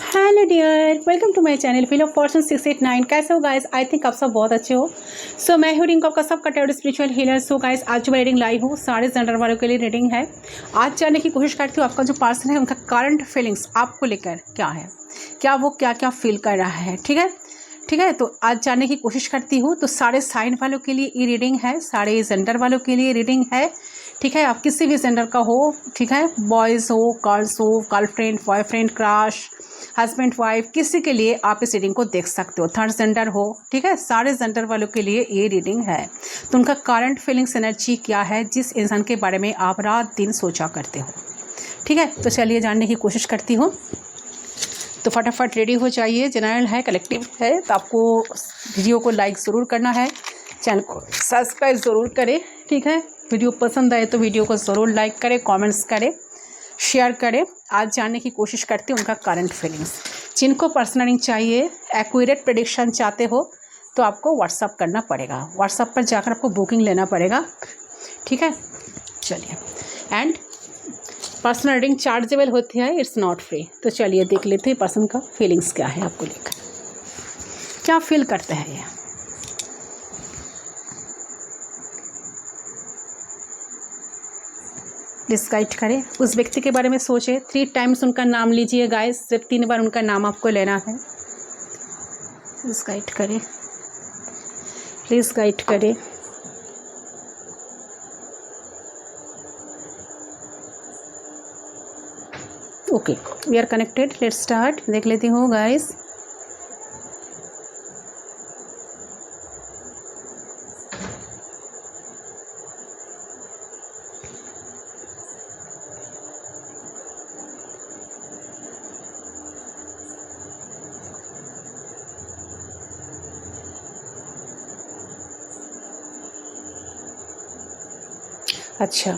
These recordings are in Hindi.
Hello dear, welcome to my channel wheel of fortune 689। कैसे हो गाइस? आई थिंक आप सब बहुत अच्छे हो। सो मैं हूँ रिंक आपका सबका Ted spiritual healer. So guys, आज जो मैं रीडिंग लाई हूँ सारे जेंडर वालों के लिए रीडिंग है। आज जानने की कोशिश करती हूँ आपका जो पर्सन है उनका करंट फीलिंग्स आपको लेकर क्या है, क्या वो क्या क्या फील कर रहा है। ठीक है, तो आज जानने की कोशिश करती हूँ। तो सारे साइन वालों के लिए ये रीडिंग है, सारे जेंडर वालों के लिए रीडिंग है। ठीक है, आप किसी भी जेंडर का हो, ठीक है, बॉयज़ हो, girlfriend, boyfriend, crush, husband wife, किसी के लिए आप इस रीडिंग को देख सकते हो। थर्ड जेंडर हो, ठीक है, सारे जेंडर वालों के लिए ये रीडिंग है। तो उनका करंट फीलिंग्स एनर्जी क्या है जिस इंसान के बारे में आप रात दिन सोचा करते हो। ठीक है, तो चलिए जानने की कोशिश करती हूँ। तो फटाफट रेडी हो जाइए। जनरल है, कलेक्टिव है, तो आपको वीडियो को लाइक ज़रूर करना है, चैनल को सब्सक्राइब ज़रूर करें। ठीक है, वीडियो पसंद आए तो वीडियो को ज़रूर लाइक करें, कमेंट्स करें, शेयर करें। आज जानने की कोशिश करते हैं उनका करंट फीलिंग्स। जिनको पर्सनल रीडिंग चाहिए, एक्यूरेट प्रेडिक्शन चाहते हो तो आपको व्हाट्सअप करना पड़ेगा। व्हाट्सअप पर जाकर आपको बुकिंग लेना पड़ेगा। ठीक है, चलिए। एंड पर्सनल रीडिंग चार्जेबल होती है, इट्स नॉट फ्री। तो चलिए देख लेते हैं पर्सन का फीलिंग्स क्या है आपको लेकर, क्या फील करते हैं ये। प्लीज़ गाइड करें, उस व्यक्ति के बारे में सोचें। 3 टाइम्स उनका नाम लीजिए गाइस, सिर्फ 3 बार उनका नाम आपको लेना है। प्लीज़ गाइड करें, प्लीज़ गाइड करें। Okay, we are connected, let's start. देख लेती हूँ गाइस। अच्छा,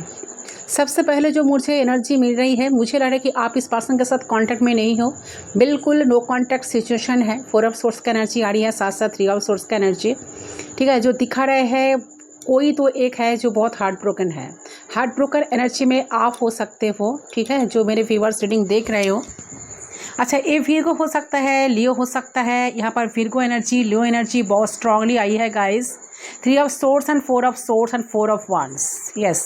सबसे पहले जो मुझे एनर्जी मिल रही है, मुझे लग रहा है कि आप इस पर्सन के साथ कांटेक्ट में नहीं हो, बिल्कुल नो कांटेक्ट सिचुएशन है। 4 ऑफ सोर्स का एनर्जी आ रही है, साथ साथ 3 ऑफ सोर्स का एनर्जी। ठीक है, जो दिखा रहे हैं कोई तो एक है जो बहुत हार्ट ब्रोकन है। हार्ट ब्रोकन एनर्जी में आप हो सकते हो। ठीक है, जो मेरे व्यूअर्स रीडिंग देख रहे हो। अच्छा, ये वीरगो हो सकता है, लियो हो सकता है। यहाँ पर वीरगो एनर्जी, लियो एनर्जी बहुत स्ट्रांगली आई है guys. 3 of swords and 4 of swords and 4 of wands. Yes,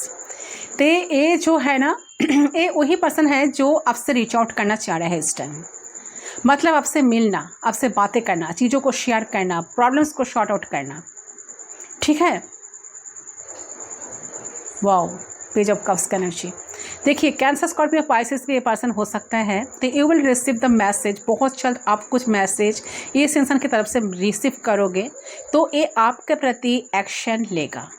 तो ये जो है ना, ये वही पर्सन है जो आपसे रीच आउट करना चाह रहा है इस टाइम। मतलब आपसे मिलना, आपसे बातें करना, चीज़ों को शेयर करना, प्रॉब्लम्स को शॉर्ट आउट करना। ठीक है, वाओ, पेज ऑफ कप्स का एनर्जी। देखिए, कैंसर, स्कॉर्पियो, पाइसेस भी ये पर्सन हो सकता है। तो you will receive the message, बहुत जल्द आप कुछ मैसेज इस इंसान की तरफ से रिसीव करोगे तो ये आपके प्रति एक्शन लेगा।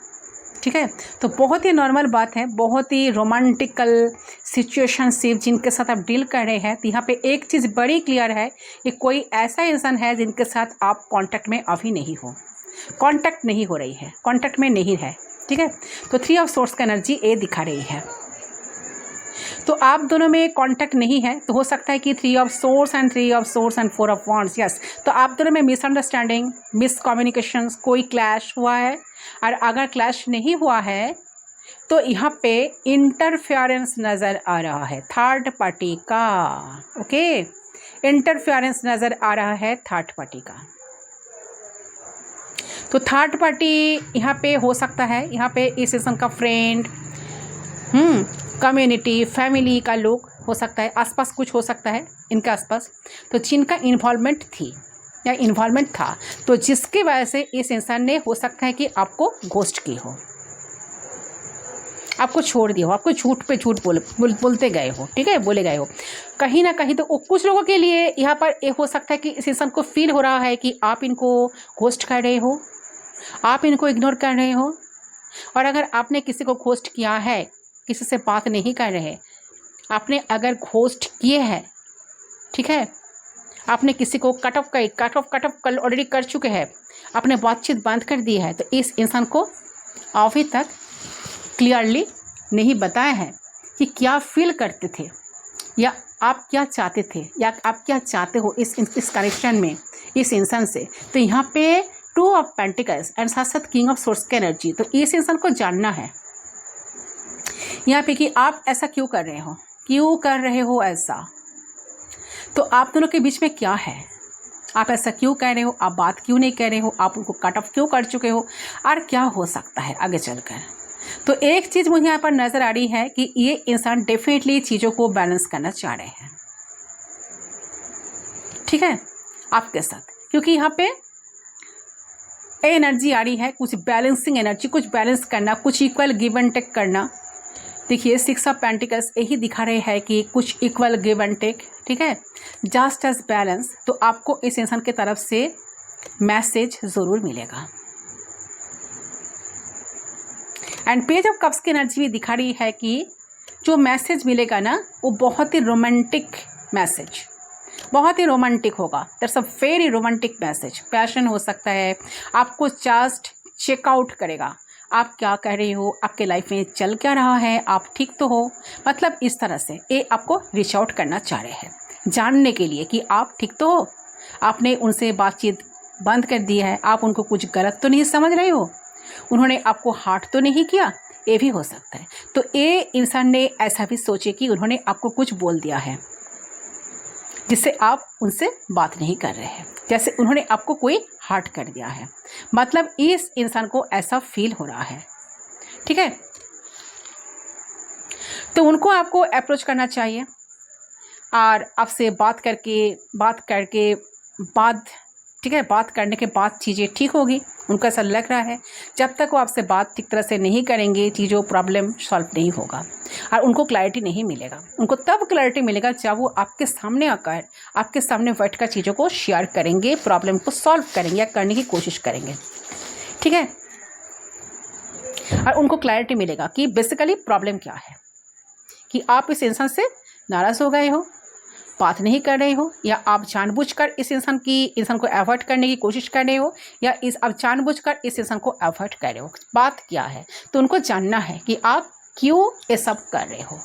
ठीक है, तो बहुत ही नॉर्मल बात है, बहुत ही रोमांटिकल सिचुएशनशिप जिनके साथ आप डील कर रहे हैं। तो यहाँ पे एक चीज़ बड़ी क्लियर है कि कोई ऐसा इंसान है जिनके साथ आप कांटेक्ट में अभी नहीं हो, कांटेक्ट नहीं हो रही है, कांटेक्ट में नहीं है। ठीक है, तो 3 ऑफ सोर्स का एनर्जी ये दिखा रही है। तो आप दोनों में कांटेक्ट नहीं है, तो हो सकता है कि 3 of swords and 3 of swords and 4 of wands. Yes, तो आप दोनों में मिसअंडरस्टैंडिंग, मिसकम्युनिकेशंस, कोई क्लैश हुआ है। और अगर क्लैश नहीं हुआ है तो यहाँ पे इंटरफेरेंस नज़र आ रहा है थर्ड पार्टी का। ओके, इंटरफेरेंस नज़र आ रहा है थर्ड पार्टी का। तो थर्ड पार्टी यहाँ पे हो सकता है, यहाँ पे इस इंसान का फ्रेंड, कम्युनिटी, फैमिली का लोग हो सकता है, आसपास कुछ हो सकता है इनके आसपास, तो जिनका इन्वॉल्वमेंट थी या इन्वॉल्वमेंट था, तो जिसकी वजह से इस इंसान ने हो सकता है कि आपको घोस्ट की हो, आपको छोड़ दिया हो, आपको झूठ पे झूठ बोलते गए हो। ठीक है, बोले गए हो कहीं ना कहीं। तो कुछ लोगों के लिए यहाँ पर ये हो सकता है कि इस इंसान को फील हो रहा है कि आप इनको घोस्ट कर रहे हो, आप इनको इग्नोर कर रहे हो। और अगर आपने किसी को घोस्ट किया है, किसी से बात नहीं कर रहे, आपने अगर घोस्ट किए हैं, ठीक है, आपने किसी को कट ऑफ कल ऑलरेडी कर चुके हैं, आपने बातचीत बंद कर दी है, तो इस इंसान को अभी तक क्लियरली नहीं बताया है कि क्या फील करते थे या आप क्या चाहते थे या आप क्या चाहते हो इस कनेक्शन में इस इंसान से। तो यहाँ पे 2 ऑफ पेंटिकल्स एंड साथ साथ किंग ऑफ सोर्स की एनर्जी। तो इस इंसान को जानना है यहाँ पे कि आप ऐसा क्यों कर रहे हो ऐसा। तो आप दोनों के बीच में क्या है, आप ऐसा क्यों कह रहे हो, आप बात क्यों नहीं कह रहे हो, आप उनको कट ऑफ क्यों कर चुके हो, और क्या हो सकता है आगे चलकर। तो एक चीज़ मुझे यहाँ पर नज़र आ रही है कि ये इंसान डेफिनेटली चीज़ों को बैलेंस करना चाह रहे हैं, ठीक है, आपके साथ, क्योंकि यहाँ पे एनर्जी आ रही है, कुछ बैलेंसिंग एनर्जी, कुछ बैलेंस करना, कुछ इक्वल गिव एंड टेक करना। देखिए 6 ऑफ पेंटिकल्स यही दिखा रहे हैं कि कुछ इक्वल गिव एंड टेक, ठीक है, जस्ट एज बैलेंस। तो आपको इस इंसान की तरफ से मैसेज ज़रूर मिलेगा। एंड पेज ऑफ कप्स की एनर्जी भी दिखा रही है कि जो मैसेज मिलेगा ना वो बहुत ही रोमांटिक मैसेज, बहुत ही रोमांटिक होगा। That's a very romantic message. Passion हो सकता है, आपको जस्ट चेकआउट करेगा, आप क्या कह रहे हो, आपके लाइफ में चल क्या रहा है, आप ठीक तो हो, मतलब इस तरह से ये आपको रीच आउट करना चाह रहे हैं, जानने के लिए कि आप ठीक तो हो, आपने उनसे बातचीत बंद कर दी है, आप उनको कुछ गलत तो नहीं समझ रहे हो, उन्होंने आपको हार्ट तो नहीं किया, ये भी हो सकता है। तो ये इंसान ने ऐसा भी सोचे कि उन्होंने आपको कुछ बोल दिया है जिससे आप उनसे बात नहीं कर रहे हैं, जैसे उन्होंने आपको कोई हर्ट कर दिया है, मतलब इस इंसान को ऐसा फील हो रहा है, ठीक है। तो उनको आपको अप्रोच करना चाहिए और आपसे बात करके ठीक है, बात करने के बाद चीज़ें ठीक होगी, उनको ऐसा लग रहा है। जब तक वो आपसे बात ठीक तरह से नहीं करेंगे, चीज़ों प्रॉब्लम सॉल्व नहीं होगा और उनको क्लैरिटी नहीं मिलेगा। उनको तब क्लैरिटी मिलेगा जब वो आपके सामने आकर, आपके सामने बैठकर चीज़ों को शेयर करेंगे, प्रॉब्लम को सॉल्व करेंगे या करने की कोशिश करेंगे, ठीक है। और उनको क्लैरिटी मिलेगा कि बेसिकली प्रॉब्लम क्या है, कि आप इस इंसान से नाराज़ हो गए हो, बात नहीं कर रहे हो, या आप जानबूझकर इस इंसान को अवॉइड करने की कोशिश कर रहे हो, या आप जानबूझकर इस इंसान को अवॉइड कर रहे हो। बात क्या है, तो उनको जानना है कि आप क्यों ये सब कर रहे हो,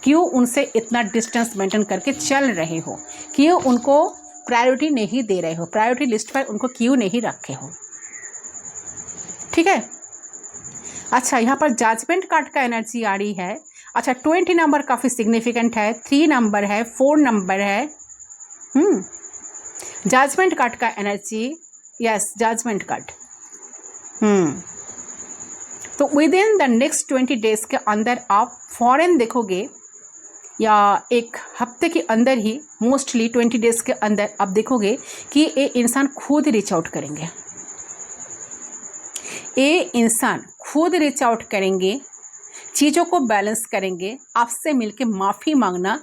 क्यों उनसे इतना डिस्टेंस मेंटेन करके चल रहे हो, क्यों उनको प्रायोरिटी नहीं दे रहे हो, प्रायोरिटी लिस्ट पर उनको क्यों नहीं रखे हो, ठीक है। अच्छा, यहाँ पर जजमेंट कार्ड का एनर्जी आ रही है। अच्छा, 20 नंबर काफ़ी सिग्निफिकेंट है, 3 नंबर है, 4 नंबर है। जजमेंट कार्ड का एनर्जी, यस, जजमेंट कार्ड। तो with in the next 20 days के अंदर आप फॉरेन देखोगे, या एक हफ्ते के अंदर ही, मोस्टली 20 डेज के अंदर आप देखोगे कि ये इंसान खुद रीच आउट करेंगे, ये इंसान खुद रीच आउट करेंगे, चीज़ों को बैलेंस करेंगे, आपसे मिलके माफ़ी मांगना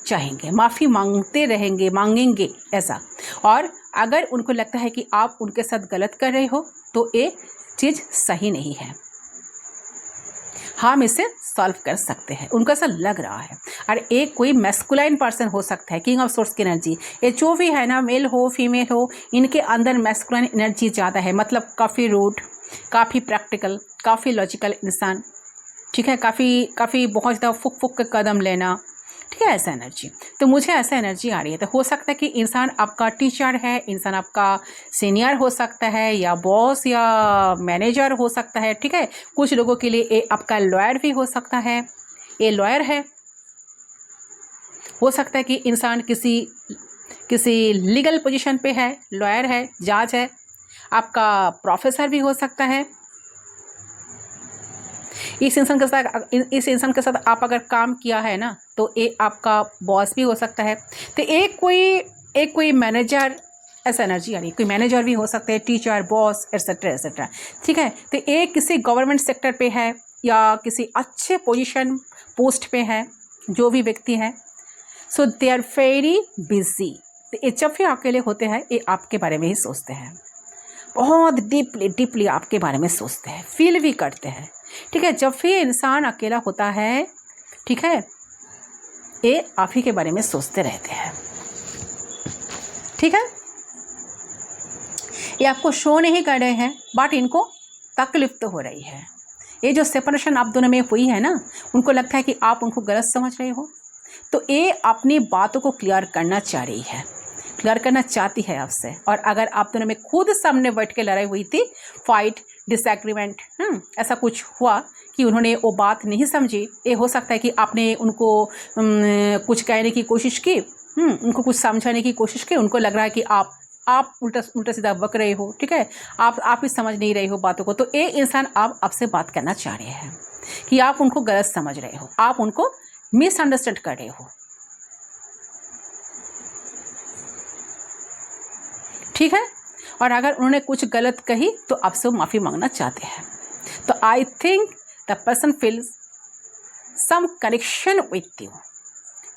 चाहेंगे, माफ़ी मांगते रहेंगे, मांगेंगे ऐसा। और अगर उनको लगता है कि आप उनके साथ गलत कर रहे हो तो ये चीज़ सही नहीं है, हम इसे सॉल्व कर सकते हैं, उनको ऐसा लग रहा है। और एक कोई मैस्कुलाइन पर्सन हो सकता है, किंग ऑफ सोर्स की एनर्जी, ये जो भी है ना, मेल हो फीमेल हो, इनके अंदर मैस्कुलाइन एनर्जी ज़्यादा है, मतलब काफ़ी रूड, काफ़ी प्रैक्टिकल, काफ़ी लॉजिकल इंसान, ठीक है, काफ़ी बहुत ज़्यादा फुक के कदम लेना, ठीक है, ऐसा एनर्जी। तो मुझे ऐसा एनर्जी आ रही है। तो हो सकता है कि इंसान आपका टीचर है, इंसान आपका सीनियर हो सकता है, या बॉस या मैनेजर हो सकता है, ठीक है। कुछ लोगों के लिए ये आपका लॉयर भी हो सकता है, ये लॉयर है। हो सकता है कि इंसान किसी लीगल पोजीशन पे है, लॉयर है, जज है, आपका प्रोफेसर भी हो सकता है। इस इंसान के साथ आप अगर काम किया है ना, तो ये आपका बॉस भी हो सकता है। तो एक कोई मैनेजर, ऐसा एनर्जी आ रही है, कोई मैनेजर भी हो सकते हैं, टीचर, बॉस, एटसेट्रा एटसेट्रा, ठीक है। तो एक किसी गवर्नमेंट सेक्टर पे है या किसी अच्छे पोस्ट पे है जो भी व्यक्ति है, सो दे आर वेरी बिजी। तो ये जब भी अकेले होते हैं, ये आपके बारे में ही सोचते हैं, बहुत डीपली आपके बारे में सोचते हैं, फील भी करते हैं, ठीक है। जब भी इंसान अकेला होता है, ठीक है, ये आप ही के बारे में सोचते रहते हैं, ठीक है। ये आपको शो नहीं कर रहे हैं, बट इनको तकलीफ तो हो रही है। ये जो सेपरेशन आप दोनों में हुई है ना, उनको लगता है कि आप उनको गलत समझ रहे हो, तो ये अपनी बातों को क्लियर करना चाह रही है, क्लियर करना चाहती है आपसे। और अगर आप दोनों में खुद सामने बैठ के लड़ाई हुई थी, फाइट, डिसएग्रीमेंट, ऐसा कुछ हुआ कि उन्होंने वो बात नहीं समझी, ये हो सकता है कि आपने उनको कुछ कहने की कोशिश की, उनको कुछ समझाने की कोशिश की, उनको लग रहा है कि आप उल्टा सीधा बक रहे हो, ठीक है, आप ही समझ नहीं रहे हो बातों को। तो ये इंसान आपसे बात करना चाह रहे हैं कि आप उनको गलत समझ रहे हो, आप उनको मिसअंडरस्टैंड कर रहे हो, ठीक है। और अगर उन्होंने कुछ गलत कही तो आपसे वो माफ़ी मांगना चाहते हैं। तो I think the person feels some connection with you,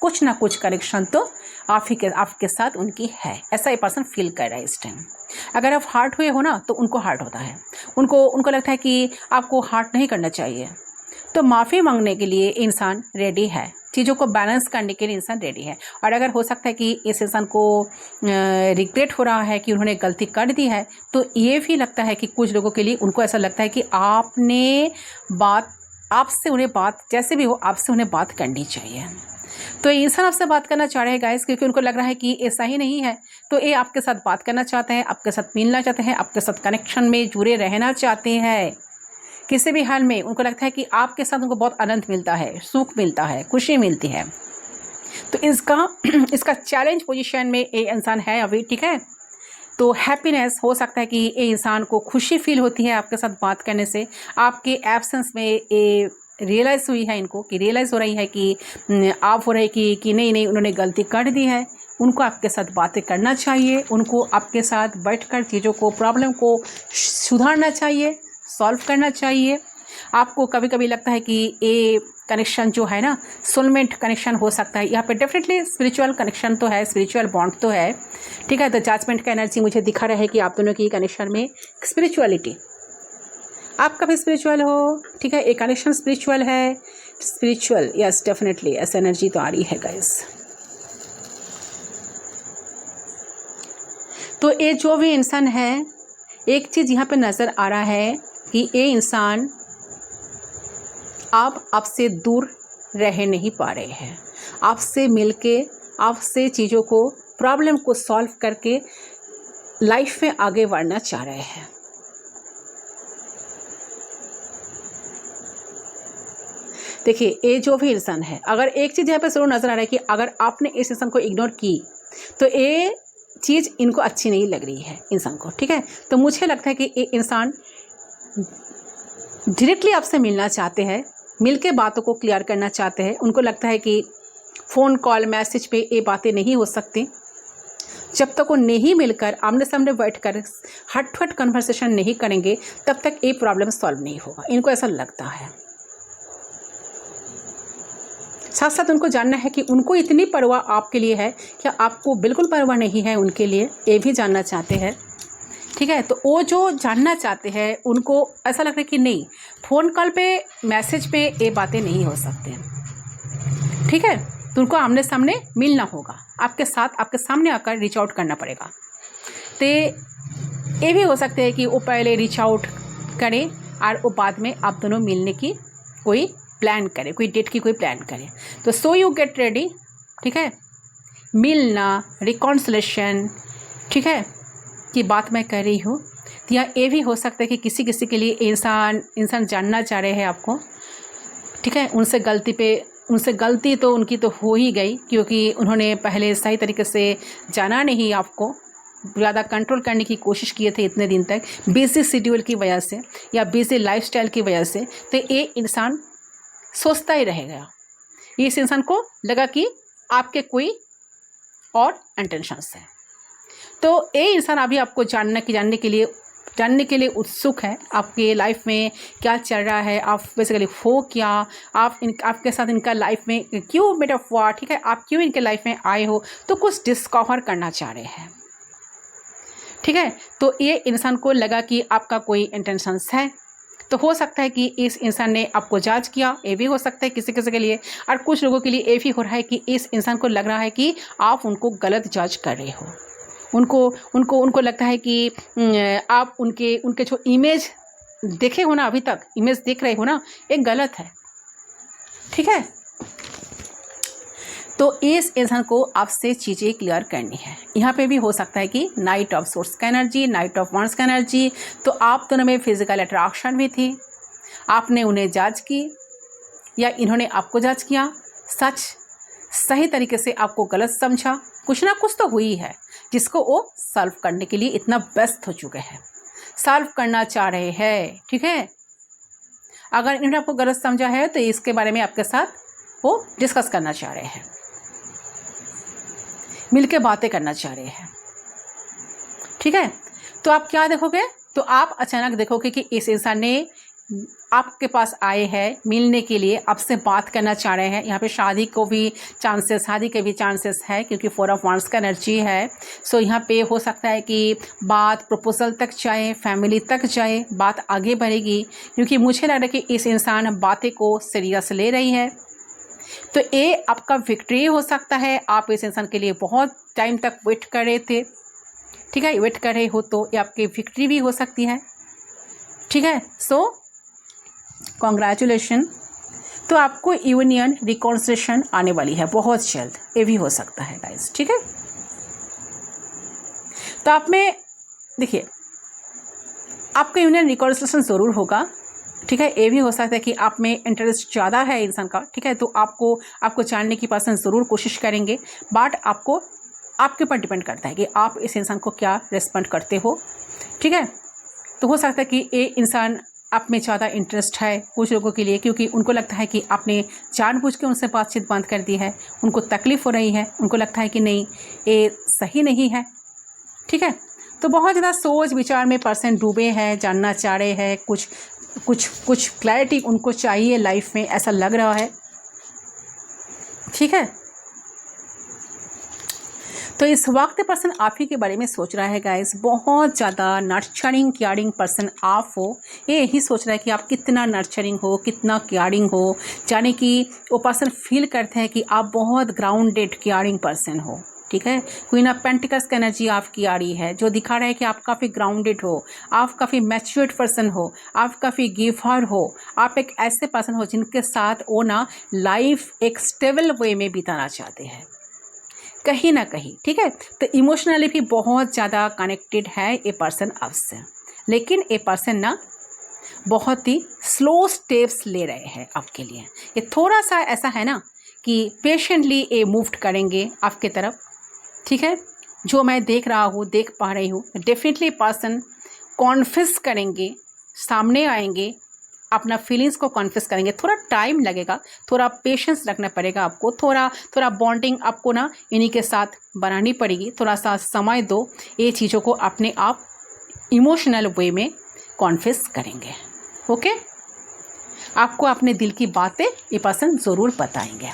कुछ ना कुछ कनेक्शन तो आपके साथ उनकी है, ऐसा ये पर्सन फील कर रहा है इस टाइम। अगर आप हार्ट हुए हो ना तो उनको हार्ट होता है, उनको लगता है कि आपको हार्ट नहीं करना चाहिए। तो माफ़ी मांगने के लिए इंसान रेडी है, चीज़ों को बैलेंस करने के लिए इंसान रेडी है। और अगर हो सकता है कि इस इंसान को रिग्रेट हो रहा है कि उन्होंने गलती कर दी है, तो ये भी लगता है कि कुछ लोगों के लिए उनको ऐसा लगता है कि आपसे उन्हें बात जैसे भी हो, आपसे उन्हें बात करनी चाहिए। तो ये इंसान आपसे बात करना चाह रहे हैं गाइस, क्योंकि उनको लग रहा है कि ऐसा ही नहीं है। तो ये आपके साथ बात करना चाहते हैं, आपके साथ मिलना चाहते हैं, आपके साथ कनेक्शन में जुड़े रहना चाहते हैं किसी भी हाल में। उनको लगता है कि आपके साथ उनको बहुत आनंद मिलता है, सुख मिलता है, खुशी मिलती है। तो इसका चैलेंज पोजीशन में ये इंसान है अभी, ठीक है। तो हैप्पीनेस हो सकता है कि ये इंसान को खुशी फील होती है आपके साथ बात करने से। आपके एब्सेंस में ये रियलाइज़ हुई है, इनको कि रियलाइज़ हो रही है कि आप हो रहे कि नहीं उन्होंने गलती कर दी है। उनको आपके साथ बातें करना चाहिए, उनको आपके साथ बैठकर चीज़ों को, प्रॉब्लम को सुधारना चाहिए, सॉल्व करना चाहिए। आपको कभी कभी लगता है कि ये कनेक्शन जो है ना, सोलमेंट कनेक्शन हो सकता है। यहाँ पे डेफिनेटली स्पिरिचुअल कनेक्शन तो है, स्पिरिचुअल बॉन्ड तो है, ठीक है। तो जजमेंट का एनर्जी मुझे दिखा रहा है कि आप दोनों की कनेक्शन में स्पिरिचुअलिटी, आपका भी स्पिरिचुअल हो, ठीक है, एक कनेक्शन स्पिरिचुअल है, स्पिरिचुअल, यस डेफिनेटली ऐसा एनर्जी तो आ रही है गाइस। तो ये जो भी इंसान है, एक चीज़ यहाँ पे नज़र आ रहा है कि ये इंसान आपसे दूर रह नहीं पा रहे हैं, आपसे मिलके, आपसे चीज़ों को, प्रॉब्लम को सॉल्व करके लाइफ में आगे बढ़ना चाह रहे हैं। देखिए, ये जो भी इंसान है, अगर एक चीज़ यहाँ पे ज़रूर नज़र आ रहा है कि अगर आपने इस इंसान को इग्नोर की तो ये चीज़ इनको अच्छी नहीं लग रही है इंसान को, ठीक है। तो मुझे लगता है कि ये इंसान डायरेक्टली आपसे मिलना चाहते हैं, मिलके बातों को क्लियर करना चाहते हैं। उनको लगता है कि फ़ोन कॉल मैसेज पे ये बातें नहीं हो सकती। जब तक वो नहीं मिलकर आमने सामने बैठकर हट कन्वर्सेशन नहीं करेंगे, तब तक ये प्रॉब्लम सॉल्व नहीं होगा, इनको ऐसा लगता है। साथ साथ उनको जानना है कि उनको इतनी परवाह आपके लिए है, क्या आपको बिल्कुल परवाह नहीं है उनके लिए, ये भी जानना चाहते हैं, ठीक है। तो वो जो जानना चाहते हैं, उनको ऐसा लग रहा है कि नहीं, फ़ोन कॉल पे, मैसेज पे ये बातें नहीं हो सकते, ठीक है। तो उनको आमने सामने मिलना होगा, आपके साथ, आपके सामने आकर रीच आउट करना पड़ेगा। तो ये भी हो सकते हैं कि वो पहले रीच आउट करें और वो बाद में आप दोनों मिलने की कोई प्लान करें, कोई डेट की कोई प्लान करें। तो सो यू गेट रेडी, ठीक है। मिलना, रिकॉन्सिलेशन, ठीक है, की बात मैं कर रही हूँ। तो या ये भी हो सकता है कि किसी के लिए इंसान जानना चाह रहे हैं आपको, ठीक है। उनसे गलती तो उनकी तो हो ही गई, क्योंकि उन्होंने पहले सही तरीके से जाना नहीं, आपको ज़्यादा कंट्रोल करने की कोशिश किए थे इतने दिन तक, बिजी शेड्यूल की वजह से या बिजी लाइफस्टाइल की वजह से। तो ये इंसान सोचता ही रहेगा, इस इंसान को लगा कि आपके कोई और इंटेंशंस है। तो ये इंसान अभी आपको जानने के लिए उत्सुक है, आपके लाइफ में क्या चल रहा है, आप बेसिकली हो क्या, आपके साथ इनका लाइफ में क्यों मेट ऑफ हुआ, ठीक है, आप क्यों इनके लाइफ में आए हो, तो कुछ डिस्कवर करना चाह रहे हैं, ठीक है। तो ये इंसान को लगा कि आपका कोई इंटेंशंस है। तो हो सकता है कि इस इंसान ने आपको जज किया, ये भी हो सकता है किसी के लिए। और कुछ लोगों के लिए ये भी हो रहा है कि इस इंसान को लग रहा है कि आप उनको गलत जज कर रहे हो। उनको लगता है कि आप उनके जो इमेज देखे हो ना, अभी तक इमेज देख रहे हो ना, ये गलत है, ठीक है। तो इस इंसान को आपसे चीज़ें क्लियर करनी है। यहाँ पे भी हो सकता है कि नाइट ऑफ सोर्स का एनर्जी, नाइट ऑफ वंस का एनर्जी। तो आप दोनों में फिजिकल अट्रैक्शन भी थी, आपने उन्हें जज की या इन्होंने आपको जज किया। सही तरीके से आपको गलत समझा, कुछ ना कुछ तो हुई है जिसको वो सॉल्व करने के लिए इतना व्यस्त हो चुके हैं, सॉल्व करना चाह रहे हैं। ठीक है, अगर इन्होंने आपको गलत समझा है तो इसके बारे में आपके साथ वो डिस्कस करना चाह रहे हैं, मिलके बातें करना चाह रहे हैं। ठीक है, तो आप क्या देखोगे, तो आप अचानक देखोगे कि इस इंसान ने आपके पास आए हैं मिलने के लिए, आपसे बात करना चाह रहे हैं। यहाँ पे शादी के भी चांसेस है क्योंकि 4 ऑफ वांड्स का एनर्जी है। सो यहाँ पे हो सकता है कि बात प्रपोजल तक जाए, फैमिली तक जाए, बात आगे बढ़ेगी, क्योंकि मुझे लग रहा है कि इस इंसान बातें को सीरियस ले रही है। तो ये आपका विक्ट्री हो सकता है। आप इस इंसान के लिए बहुत टाइम तक वेट कर रहे थे। ठीक है, वेट कर रहे हो तो ये आपकी विक्ट्री भी हो सकती है। ठीक है, सो कॉन्ग्रेचुलेशन। तो आपको यूनियन रिकॉन्सिलेशन आने वाली है बहुत जल्द, ये भी हो सकता है गाइस। ठीक है, तो आप में देखिए आपका यूनियन रिकॉन्सिलेशन ज़रूर होगा। ठीक है, ये भी हो सकता है कि आप में इंटरेस्ट ज़्यादा है इंसान का। ठीक है, तो आपको जानने की पर्सन ज़रूर कोशिश करेंगे, बट आपको आपके ऊपर डिपेंड करता है कि आप इस इंसान को क्या रिस्पॉन्ड करते हो। ठीक है, तो हो सकता है कि ये इंसान आप में ज़्यादा इंटरेस्ट है कुछ लोगों के लिए, क्योंकि उनको लगता है कि आपने जानबूझ के उनसे बातचीत बंद कर दी है, उनको तकलीफ़ हो रही है, उनको लगता है कि नहीं ये सही नहीं है। ठीक है, तो बहुत ज़्यादा सोच विचार में पर्सन डूबे हैं, जानना चाह रहे हैं, कुछ क्लैरिटी उनको चाहिए लाइफ में, ऐसा लग रहा है। ठीक है, तो इस वक्त पर्सन आप ही के बारे में सोच रहा है गाइस। बहुत ज़्यादा नर्चरिंग केयरिंग पर्सन आप हो, ये यही सोच रहा है कि आप कितना नर्चरिंग हो, कितना केयरिंग हो, यानी कि वो पर्सन फील करते हैं कि आप बहुत ग्राउंडेड केयरिंग पर्सन हो। ठीक है, क्वीन ऑफ पेंटिकल्स की एनर्जी आपकी आ रही है, जो दिखा रहा है कि आप काफ़ी ग्राउंडेड हो, आप काफ़ी मैच्योर्ड पर्सन हो, आप काफ़ी गिवर हो, आप एक ऐसे पर्सन हो जिनके साथ वो ना लाइफ एक स्टेबल वे में बिताना चाहते हैं कहीं ना कहीं। ठीक है, तो इमोशनली भी बहुत ज़्यादा कनेक्टेड है ये पर्सन आपसे, लेकिन ये पर्सन ना बहुत ही स्लो स्टेप्स ले रहे हैं आपके लिए। ये थोड़ा सा ऐसा है ना कि पेशेंटली ये मूव्ड करेंगे आपके तरफ। ठीक है, जो मैं देख पा रही हूँ, डेफिनेटली पर्सन कॉन्फेस करेंगे, सामने आएंगे, अपना फीलिंग्स को कॉन्फेस करेंगे। थोड़ा टाइम लगेगा, थोड़ा पेशेंस रखना पड़ेगा आपको, थोड़ा बॉन्डिंग आपको ना इन्हीं के साथ बनानी पड़ेगी। थोड़ा सा समय दो, ये चीज़ों को अपने आप इमोशनल वे में कॉन्फेस करेंगे। ओके, आपको अपने दिल की बातें ये पर्सन ज़रूर बताएंगे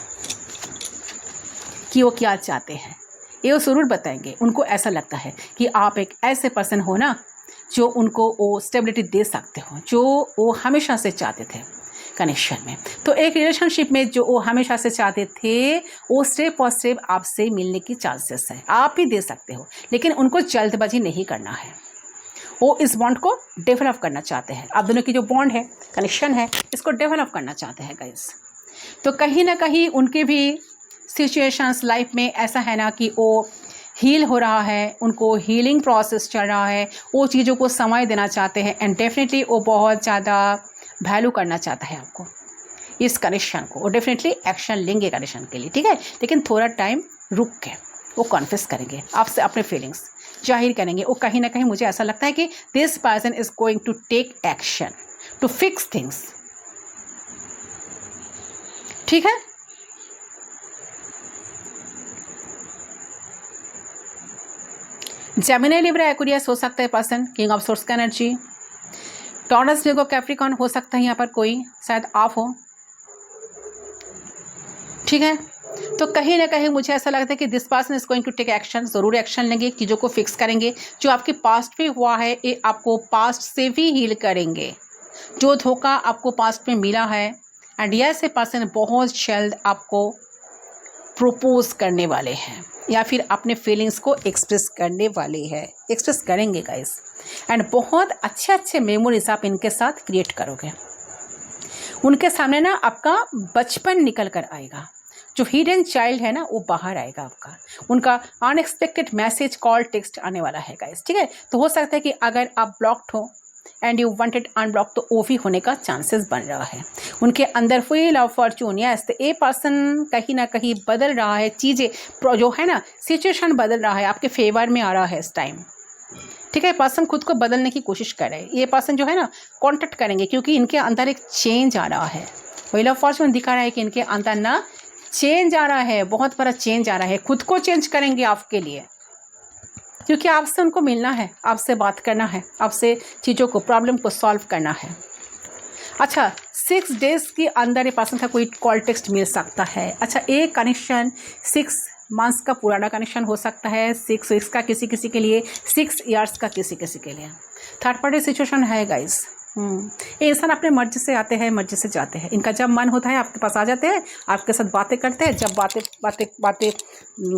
कि वो क्या चाहते हैं, ये वो ज़रूर बताएंगे। उनको ऐसा लगता है कि आप एक ऐसे पर्सन हो ना जो उनको वो स्टेबिलिटी दे सकते हो, जो वो हमेशा से चाहते थे कनेक्शन में। तो एक रिलेशनशिप में जो वो हमेशा से चाहते थे, वो स्टेप बाय स्टेप आपसे मिलने की चांसेस है, आप ही दे सकते हो, लेकिन उनको जल्दबाजी नहीं करना है। वो इस बॉन्ड को डेवलप करना चाहते हैं। आप दोनों की जो बॉन्ड है, कनेक्शन है, इसको डेवलप करना चाहते हैं गाइस। तो कहीं ना कहीं उनके भी सिचुएशंस लाइफ में ऐसा है ना कि वो हील हो रहा है, उनको हीलिंग प्रोसेस चल रहा है, वो चीज़ों को समय देना चाहते हैं, एंड डेफिनेटली वो बहुत ज़्यादा वैल्यू करना चाहता है आपको, इस कनेक्शन को। वो डेफिनेटली एक्शन लेंगे कनेक्शन के लिए। ठीक है, लेकिन थोड़ा टाइम रुक के वो कॉन्फेस करेंगे आपसे, अपने फीलिंग्स जाहिर करेंगे। वो कहीं ना कहीं मुझे ऐसा लगता है कि this person is going to take action to fix things. ठीक है, जेमिनी लिब्रा एक्वेरियस हो सकता है पर्सन, किंग ऑफ सोर्स का एनर्जी। टॉरस वीगो कैप्रिकॉर्न हो सकता है यहाँ पर कोई, शायद आप हो। ठीक है, तो कहीं ना कहीं मुझे ऐसा लगता है कि this person is going to take action, ज़रूर एक्शन लेंगे, चीज़ों को फिक्स करेंगे। जो आपके पास्ट में हुआ है ये आपको पास्ट से भी हील करेंगे। जो धोखा आपको पास्ट में मिला है, एंड यस, ये पर्सन बहुत जल्द आपको प्रपोज करने वाले हैं या फिर अपने फीलिंग्स को एक्सप्रेस करने वाले हैं, एक्सप्रेस करेंगे गाइस। एंड बहुत अच्छे अच्छे मेमोरीज आप इनके साथ क्रिएट करोगे। उनके सामने ना आपका बचपन निकल कर आएगा, जो हिडन चाइल्ड है ना वो बाहर आएगा आपका। उनका अनएक्सपेक्टेड मैसेज, कॉल, टेक्स्ट आने वाला है गाइस। ठीक है, तो हो सकता है कि अगर आप ब्लॉक्ड हो एंड यू वांटेड अनब्लॉक, तो वो भी होने का चांसेस बन रहा है। उनके अंदर व्हील ऑफ फॉर्चून, यस, तो ये पर्सन कहीं ना कहीं बदल रहा है, चीज़ें जो है ना, सिचुएशन बदल रहा है, आपके फेवर में आ रहा है इस टाइम। ठीक है, पर्सन खुद को बदलने की कोशिश कर रहे हैं। ये पर्सन जो है ना कॉन्टेक्ट करेंगे, क्योंकि इनके अंदर एक चेंज आ रहा है। व्हील ऑफ फॉर्चून दिखा रहा है कि इनके अंदर ना चेंज आ रहा है, बहुत बड़ा चेंज आ रहा है। खुद को चेंज करेंगे आपके लिए, क्योंकि आपसे उनको मिलना है, आपसे बात करना है, आपसे चीज़ों को, प्रॉब्लम को सॉल्व करना है। अच्छा, 6 डेज के अंदर ये पर्सन का कोई कॉल टेक्स्ट मिल सकता है। अच्छा, एक कनेक्शन 6 मंथ्स का पुराना कनेक्शन हो सकता है, 6 वीक्स का किसी किसी के लिए, 6 ईयर्स का किसी किसी के लिए। थर्ड पार्टी सिचुएशन है गाइस। ये इंसान अपने मर्जी से आते हैं, मर्जी से जाते हैं। इनका जब मन होता है आपके पास आ जाते हैं, आपके साथ बातें करते हैं। जब बातें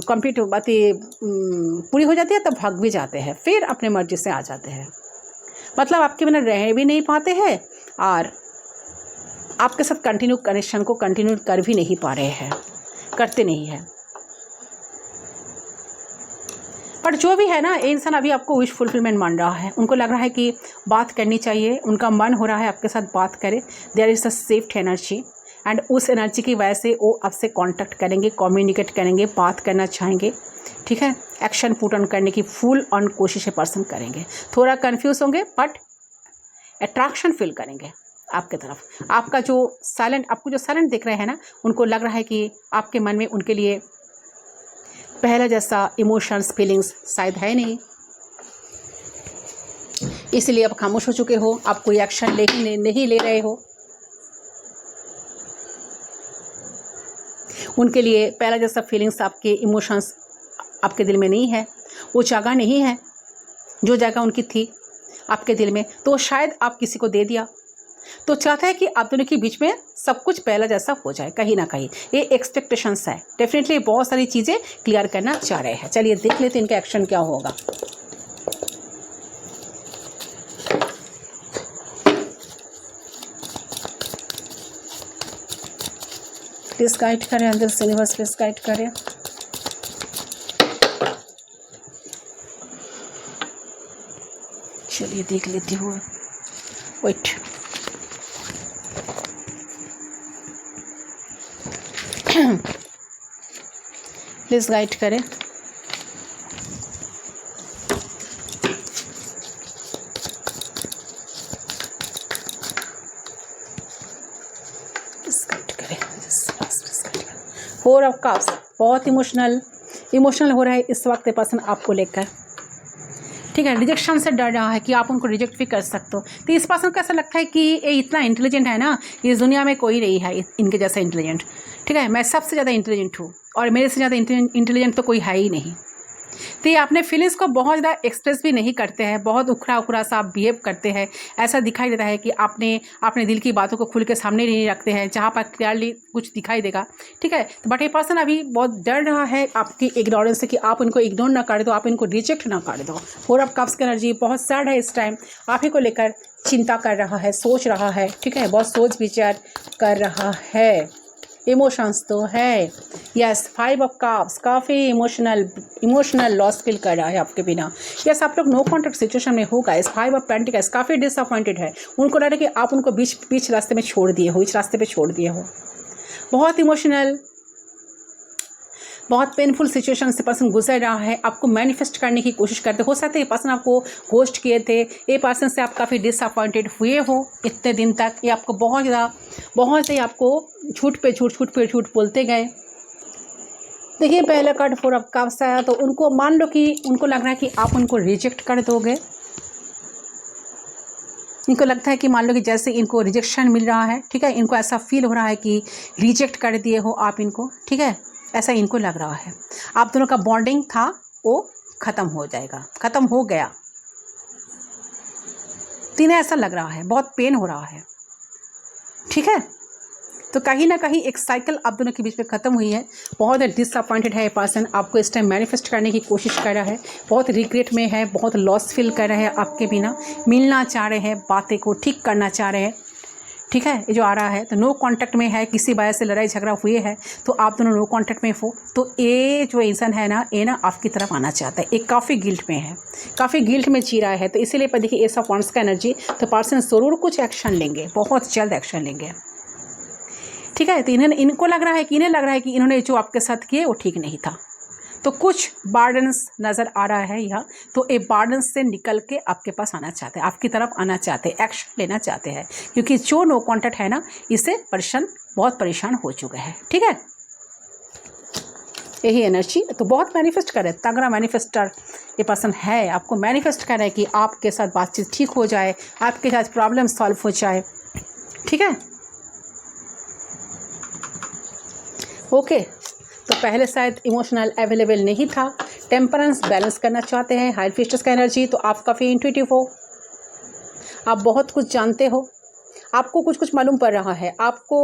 कंप्लीट, बातें पूरी हो जाती है तब भाग भी जाते हैं, फिर अपने मर्जी से आ जाते हैं। मतलब आपके बिना रह भी नहीं पाते हैं और आपके साथ कंटिन्यू कनेक्शन को कंटिन्यू कर भी नहीं पा रहे हैं, करते नहीं हैं। पर जो भी है ना, ये इंसान अभी आपको विश फुलफिलमेंट मान रहा है। उनको लग रहा है कि बात करनी चाहिए, उनका मन हो रहा है आपके साथ बात करे। There is a safe energy and उस एनर्जी की वजह से वो आपसे कांटेक्ट करेंगे, कम्युनिकेट करेंगे, बात करना चाहेंगे। ठीक है, एक्शन पुट ऑन करने की फुल ऑन कोशिश पर्सन करेंगे। थोड़ा कंफ्यूज होंगे बट अट्रैक्शन फील करेंगे आपके तरफ। आपका जो साइलेंट, आपको जो साइलेंट दिख रहे हैं ना, उनको लग रहा है कि आपके मन में उनके लिए पहला जैसा इमोशंस, फीलिंग्स शायद है नहीं, इसलिए आप खामोश हो चुके हो, आप कोई एक्शन नहीं ले रहे हो। उनके लिए पहला जैसा फीलिंग्स, आपके इमोशंस आपके दिल में नहीं है, वो जगह नहीं है जो जगह उनकी थी आपके दिल में, तो शायद आप किसी को दे दिया। तो चाहता है कि आप दोनों के बीच में सब कुछ पहला जैसा हो जाए, कहीं ना कहीं ये एक्सपेक्टेशंस है। डेफिनेटली बहुत सारी चीज़ें क्लियर करना चाह रहे हैं। चलिए देख लेते हैं इनका एक्शन क्या होगा। प्लीज गाइड करें, अंदर से यूनिवर्स प्लीज गाइड करें। चलिए देख लेती हूँ। वेट, प्लीज गाइड करें। फोर ऑफ कप्स, बहुत इमोशनल हो रहा है इस वक्त पर्सन आपको लेकर। ठीक है, रिजेक्शन से डर रहा है कि आप उनको रिजेक्ट भी कर सकते हो। तो इस पर्सन को ऐसा लगता है कि ये इतना इंटेलिजेंट है ना, इस दुनिया में कोई नहीं है इनके जैसा इंटेलिजेंट। ठीक है, मैं सबसे ज़्यादा इंटेलिजेंट हूँ और मेरे से ज़्यादा इंटेलिजेंट तो कोई है ही नहीं। तो ये अपने फीलिंग्स को बहुत ज़्यादा एक्सप्रेस भी नहीं करते हैं, बहुत उखड़ा सा आप बिहेव करते हैं। ऐसा दिखाई देता है कि आपने अपने दिल की बातों को खुल के सामने नहीं रखते हैं, जहाँ पर क्लियरली कुछ दिखाई देगा। ठीक है, तो बट ये पर्सन अभी बहुत डर रहा है आपकी इग्नोरेंस से, कि आप इनको इग्नोर ना कर दो, आप इनको रिजेक्ट ना कर दो। फोर ऑफ कप्स की एनर्जी बहुत सैड है इस टाइम, आप ही को लेकर चिंता कर रहा है, सोच रहा है। ठीक है, बहुत सोच विचार कर रहा है, इमोशंस तो है। यस, 5 ऑफ कप्स, काफ़ी इमोशनल लॉस फील कर रहा है आपके बिना। यस, आप लोग नो कॉन्टैक्ट सिचुएशन में होगा। इस 5 ऑफ पेंटिकल्स, काफ़ी डिसअपॉइंटेड है। उनको लग रहा है कि आप उनको बीच रास्ते में छोड़ दिए हो, इस रास्ते पे छोड़ दिए हो। बहुत इमोशनल, बहुत पेनफुल सिचुएशन से पर्सन गुजर रहा है। आपको मैनिफेस्ट करने की कोशिश करते हो सकता है ये पर्सन आपको घोस्ट किए थे, ये पर्सन से आप काफ़ी डिसअपॉइंटेड हुए हो इतने दिन तक। ये आपको बहुत से आपको झूठ पे झूठ बोलते गए। देखिए, पहला कार्ड 4 ऑफ कप्स आया, तो उनको मान लो कि उनको लग रहा है कि आप उनको रिजेक्ट कर दोगे। इनको लगता है कि मान लो कि जैसे इनको रिजेक्शन मिल रहा है। ठीक है, इनको ऐसा फील हो रहा है कि रिजेक्ट कर दिए हो आप इनको। ठीक है, ऐसा इनको लग रहा है। आप दोनों का बॉन्डिंग था वो ख़त्म हो जाएगा, ख़त्म हो गया। तो इन्हें ऐसा लग रहा है, बहुत पेन हो रहा है। ठीक है, तो कहीं ना कहीं एक साइकिल आप दोनों के बीच में ख़त्म हुई है। बहुत डिसअपॉइंटेड है ये पर्सन, आपको इस टाइम मैनिफेस्ट करने की कोशिश कर रहा है, बहुत रिग्रेट में है, बहुत लॉस फील कर रहा है आपके बिना। मिलना चाह रहे हैं, बातें को ठीक करना चाह रहे हैं। ठीक है, ये जो आ रहा है तो नो कांटेक्ट में है, किसी वजह से लड़ाई झगड़ा हुए है तो आप दोनों नो कांटेक्ट में हो, तो ये जो इंसान है ना, ये ना आपकी तरफ आना चाहता है, ये काफ़ी गिल्ट में है, काफ़ी गिल्ट में जी रहा है। तो इसीलिए पर देखिए एस ऑफ वांड्स का एनर्जी, तो पर्सन ज़रूर कुछ एक्शन लेंगे, बहुत जल्द एक्शन लेंगे। ठीक है, तो इनको लग रहा है कि इन्होंने जो आपके साथ किए वो ठीक नहीं था, तो कुछ बर्डन्स नज़र आ रहा है यहाँ, तो ये बर्डन्स से निकल के आपके पास आना चाहते हैं, आपकी तरफ आना चाहते हैं, एक्शन लेना चाहते हैं, क्योंकि जो नो कॉन्टैक्ट है ना, इससे बहुत परेशान हो चुके हैं। ठीक है, यही एनर्जी तो बहुत मैनिफेस्ट करे, तगड़ा मैनिफेस्टर ये पर्सन है, आपको मैनिफेस्ट कर रहा है कि आपके साथ बातचीत ठीक हो जाए, आपके साथ प्रॉब्लम सॉल्व हो जाए। ठीक है, ओके, तो पहले शायद इमोशनल अवेलेबल नहीं था, टेम्परेंस बैलेंस करना चाहते हैं, हाई फिस्टस का एनर्जी, तो आप काफ़ी इंट्यूटिव हो, आप बहुत कुछ जानते हो, आपको कुछ मालूम पड़ रहा है, आपको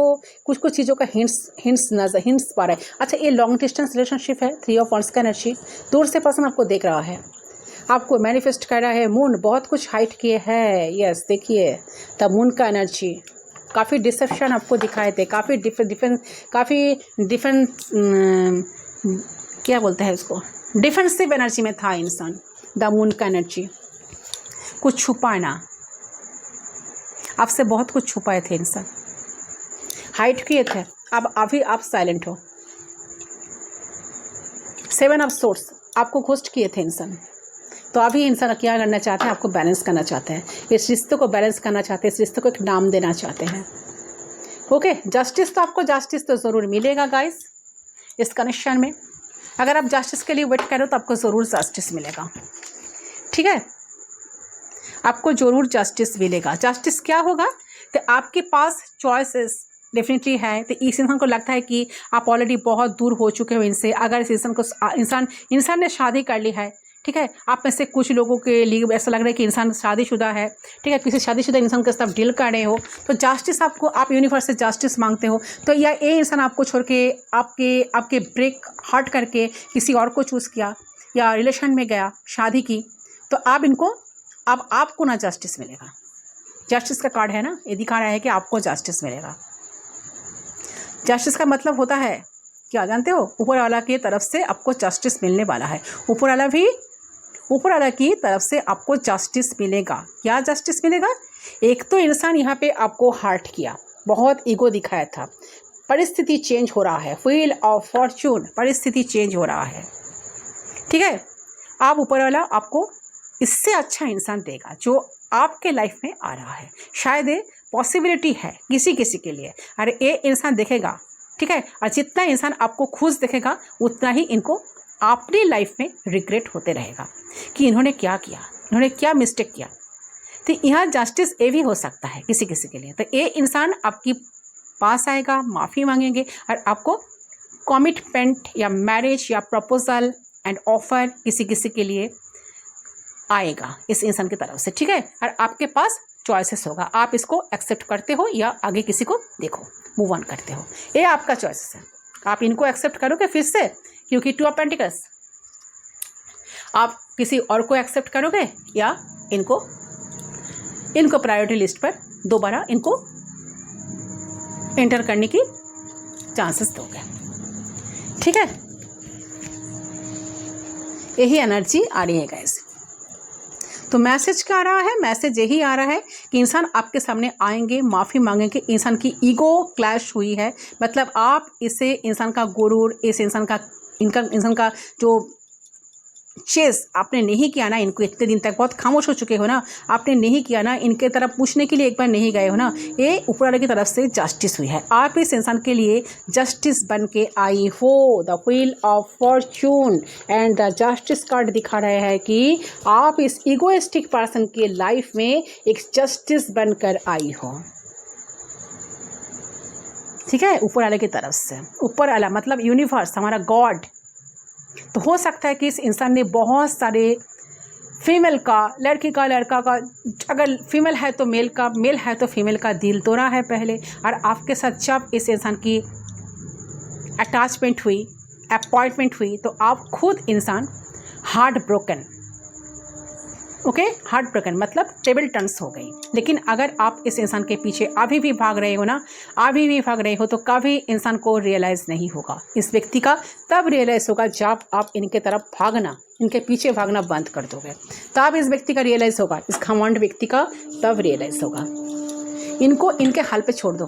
कुछ चीज़ों का हिंट्स पा रहा है। अच्छा, ये लॉन्ग डिस्टेंस रिलेशनशिप है, 3 ऑफ वांड्स का एनर्जी, दूर से पर्सन आपको देख रहा है, आपको मैनिफेस्ट कर रहा है, मून बहुत कुछ हाइट किए है, यस देखिए द मून का एनर्जी, काफ़ी डिसेप्शन आपको दिखाए थे, काफ़ी डिफरेंट क्या बोलते हैं इसको, डिफेंसिव एनर्जी में था इंसान, द मून का एनर्जी, कुछ छुपाना, आपसे बहुत कुछ छुपाए थे इंसान, हाइड किए थे, अब अभी आप साइलेंट हो। 7 ऑफ सोर्स आपको घोस्ट किए थे इंसान, तो अभी इंसान क्या करना चाहते हैं, आपको बैलेंस करना चाहते हैं, इस रिश्ते को बैलेंस करना चाहते हैं, इस रिश्ते को एक नाम देना चाहते हैं। ओके, जस्टिस तो आपको जस्टिस तो ज़रूर मिलेगा गाइस इस कनेक्शन में, अगर आप जस्टिस के लिए वेट करो तो आपको ज़रूर जस्टिस मिलेगा। ठीक है, आपको ज़रूर जस्टिस मिलेगा। जस्टिस क्या होगा, तो आपके पास चॉइसेस डेफिनेटली है, तो इस इंसान को लगता है कि आप ऑलरेडी बहुत दूर हो चुके हो इनसे, अगर इस इंसान ने शादी कर ली है, ठीक है, आप में से कुछ लोगों के लिए ऐसा लग रहा है कि इंसान शादीशुदा है, ठीक है, किसी शादीशुदा इंसान के साथ डील कर रहे हो, तो जस्टिस आपको, आप यूनिवर्स से जस्टिस मांगते हो, तो या ये इंसान आपको छोड़ के आपके ब्रेक हर्ट करके किसी और को चूज़ किया या रिलेशन में गया, शादी की, तो अब आपको ना जस्टिस मिलेगा। जस्टिस का कार्ड है ना, ये दिखा रहा है कि आपको जस्टिस मिलेगा। जस्टिस का मतलब होता है क्या जानते हो, ऊपर वाला की तरफ से आपको जस्टिस मिलने वाला है, ऊपर वाला की तरफ से आपको जस्टिस मिलेगा। क्या जस्टिस मिलेगा, एक तो इंसान यहाँ पे आपको हर्ट किया, बहुत ईगो दिखाया था, परिस्थिति चेंज हो रहा है, व्हील ऑफ फॉर्चून, परिस्थिति चेंज हो रहा है। ठीक है, आप ऊपर वाला आपको इससे अच्छा इंसान देगा जो आपके लाइफ में आ रहा है, शायद ये पॉसिबिलिटी है किसी के लिए, अरे ये इंसान देखेगा, ठीक है, और जितना इंसान आपको खुश देखेगा उतना ही इनको अपनी लाइफ में रिग्रेट होते रहेगा कि इन्होंने क्या किया, इन्होंने क्या मिस्टेक किया। तो यहाँ जस्टिस ये भी हो सकता है किसी के लिए, तो ये इंसान आपकी पास आएगा, माफ़ी मांगेंगे और आपको कमिटमेंट या मैरिज या प्रपोजल एंड ऑफर किसी के लिए आएगा इस इंसान की तरफ से। ठीक है, और आपके पास चॉइसेस होगा, आप इसको एक्सेप्ट करते हो या आगे किसी को देखो मूव ऑन करते हो, ये आपका चॉइसेस है। आप इनको एक्सेप्ट करोगे फिर से, क्योंकि 2 ऑफ पेंटिकल्स, आप किसी और को एक्सेप्ट करोगे या इनको प्रायोरिटी लिस्ट पर दोबारा इनको एंटर करने की चांसेस दोगे। ठीक है, यही एनर्जी आ रही है गाइस। तो मैसेज क्या आ रहा है, मैसेज यही आ रहा है कि इंसान आपके सामने आएंगे, माफ़ी मांगेंगे, इंसान की ईगो क्लैश हुई है, मतलब आप इसे इंसान का गुरूर, इस इंसान का जो चेस आपने नहीं किया ना, इनको इतने दिन तक बहुत खामोश हो चुके हो ना, आपने नहीं किया ना, इनके तरफ पूछने के लिए एक बार नहीं गए हो ना, ये ऊपर वाले की तरफ से जस्टिस हुई है, आप इस इंसान के लिए जस्टिस बन के आई हो। The wheel of Fortune and the justice card दिखा रहे हैं कि आप इस इगोइस्टिक पर्सन के लाइफ में एक जस्टिस बनकर आई हो। ठीक है, ऊपर वाले की तरफ से, ऊपर वाला मतलब यूनिवर्स, हमारा गॉड। तो हो सकता है कि इस इंसान ने बहुत सारे फीमेल का, लड़की का, लड़का का, अगर फीमेल है तो मेल का, मेल है तो फीमेल का दिल तोड़ा है पहले, और आपके साथ जब इस इंसान की अटैचमेंट हुई, अपॉइंटमेंट हुई, तो आप खुद इंसान heart broken, okay, heart broken मतलब टेबल टर्न्स हो गई। लेकिन अगर आप इस इंसान के पीछे अभी भी भाग रहे हो ना, अभी भी भाग रहे हो, तो कभी इंसान को रियलाइज़ नहीं होगा इस व्यक्ति का। तब रियलाइज़ होगा जब आप इनके तरफ भागना, इनके पीछे भागना बंद कर दोगे, तब इस व्यक्ति का रियलाइज़ होगा, इस घमंड व्यक्ति का तब रियलाइज़ होगा। इनको इनके हाल पे छोड़ दो,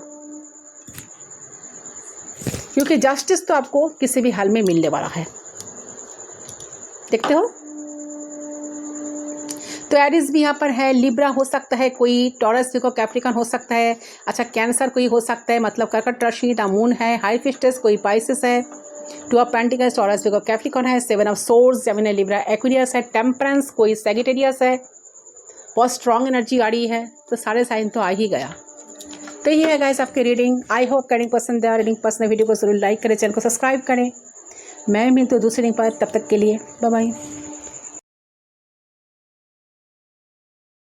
क्योंकि जस्टिस तो आपको किसी भी हाल में मिलने वाला है। देखते हो, तो एरिस भी यहाँ पर है, लिब्रा हो सकता है कोई, टॉरस देखो, कैप्रिकॉन हो सकता है, अच्छा कैंसर कोई हो सकता है, मतलब कर्कट राशि, द मून है, हाई फिस्टस कोई पाइसेस है, टू ऑफ पेंटिकल्स, टॉरस देखो, कैप्रिकॉन है, seven of swords, Gemini, Libra, Aquarius है, टेम्परेंस कोई सैजिटेरियस है, बहुत स्ट्रॉन्ग एनर्जी आ रही है। तो सारे साइन तो आ ही गया। तो ये है गाइस आपकी रीडिंग। आई होप रीडिंग पसंद है। रीडिंग पसंद है वीडियो को जरूर लाइक करें, चैनल को सब्सक्राइब करें। मैं मिलती हूँ दूसरी रीडिंग पर, तब तक के लिए बाय बाय।